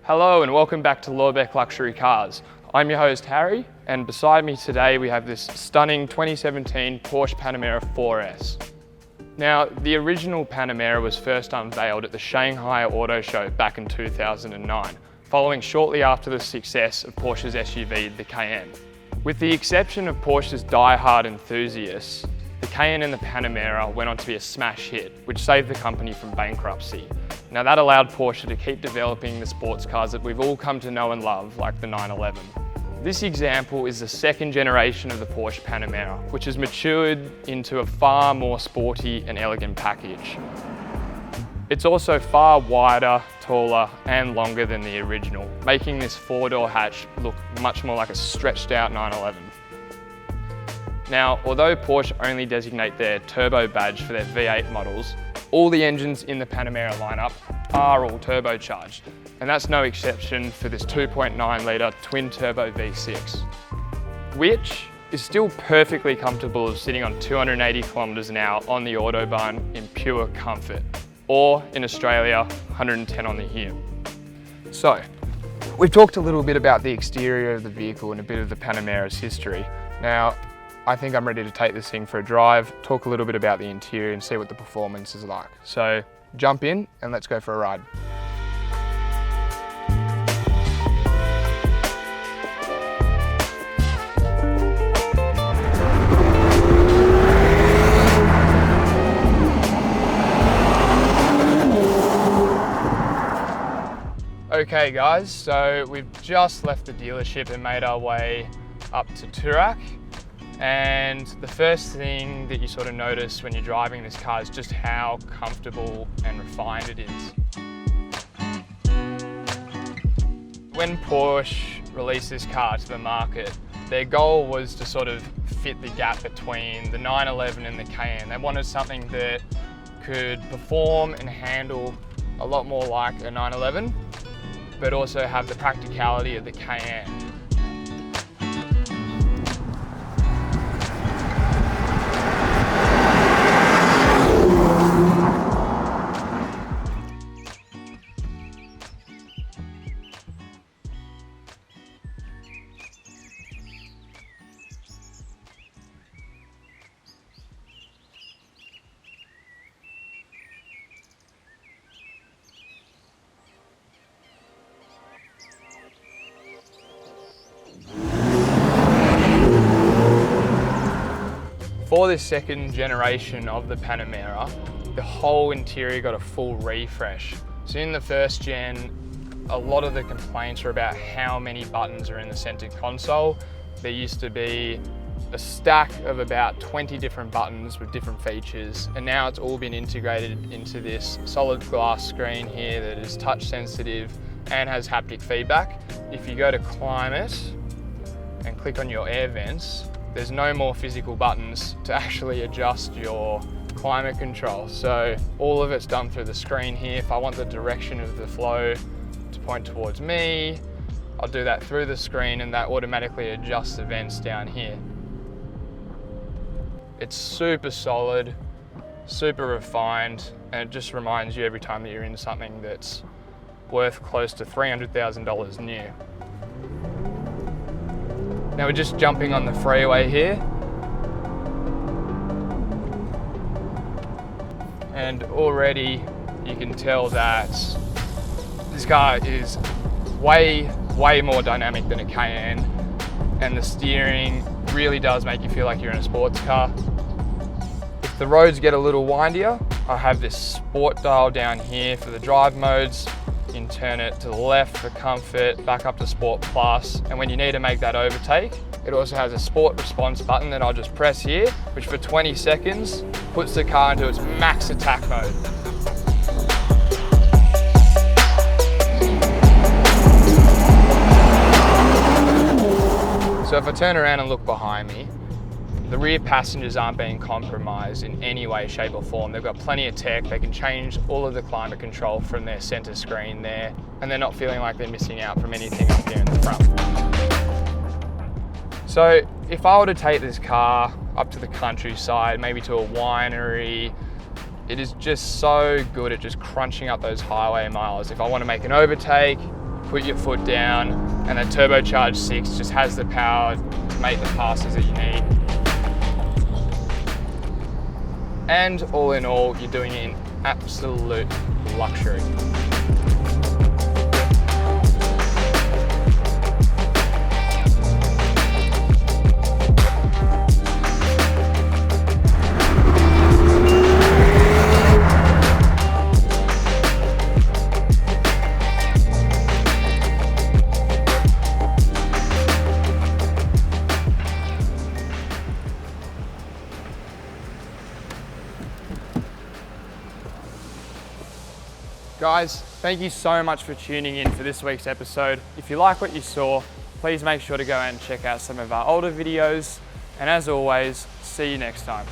Hello and welcome back to Lorbeck Luxury Cars. I'm your host Harry, and beside me today we have this stunning 2017 Porsche Panamera 4S. Now, the original Panamera was first unveiled at the Shanghai Auto Show back in 2009, following shortly after the success of Porsche's SUV, the Cayenne. With the exception of Porsche's die-hard enthusiasts, the Cayenne and the Panamera went on to be a smash hit, which saved the company from bankruptcy. Now that allowed Porsche to keep developing the sports cars that we've all come to know and love, like the 911. This example is the second generation of the Porsche Panamera, which has matured into a far more sporty and elegant package. It's also far wider, taller and longer than the original, making this four-door hatch look much more like a stretched out 911. Now, although Porsche only designate their turbo badge for their V8 models, all the engines in the Panamera lineup are all turbocharged, and that's no exception for this 2.9 litre twin-turbo V6, which is still perfectly comfortable of sitting on 280 kilometres an hour on the Autobahn in pure comfort, or in Australia, 110 on the Hume. So, we've talked a little bit about the exterior of the vehicle and a bit of the Panamera's history. Now, I think I'm ready to take this thing for a drive, talk a little bit about the interior and see what the performance is like. So jump in and let's go for a ride. Okay guys, so we've just left the dealership and made our way up to Turak. And the first thing that you sort of notice when you're driving this car is just how comfortable and refined it is. When Porsche released this car to the market, their goal was to sort of fit the gap between the 911 and the Cayenne. They wanted something that could perform and handle a lot more like a 911, but also have the practicality of the Cayenne. For this second generation of the Panamera, the whole interior got a full refresh. So in the first gen, a lot of the complaints were about how many buttons are in the center console. There used to be a stack of about 20 different buttons with different features, and now it's all been integrated into this solid glass screen here that is touch sensitive and has haptic feedback. If you go to climate and click on your air vents, there's no more physical buttons to actually adjust your climate control. So all of it's done through the screen here. If I want the direction of the flow to point towards me, I'll do that through the screen and that automatically adjusts the vents down here. It's super solid, super refined, and it just reminds you every time that you're in something that's worth close to $300,000 new. Now we're just jumping on the freeway here. And already you can tell that this car is way more dynamic than a Cayenne, and the steering really does make you feel like you're in a sports car. If the roads get a little windier, I have this sport dial down here for the drive modes. You can turn it to the left for comfort, back up to Sport Plus, and when you need to make that overtake, it also has a sport response button that I'll just press here, which for 20 seconds puts the car into its max attack mode. So if I turn around and look behind me, the rear passengers aren't being compromised in any way, shape or form. They've got plenty of tech. They can change all of the climate control from their center screen there, and they're not feeling like they're missing out from anything up here in the front. So if I were to take this car up to the countryside, maybe to a winery, it is just so good at just crunching up those highway miles. If I want to make an overtake, put your foot down, and the turbocharged 6 just has the power to make the passes that you need. And all in all, you're doing it in absolute luxury. Guys, thank you so much for tuning in for this week's episode. If you like what you saw, please make sure to go and check out some of our older videos. And as always, see you next time.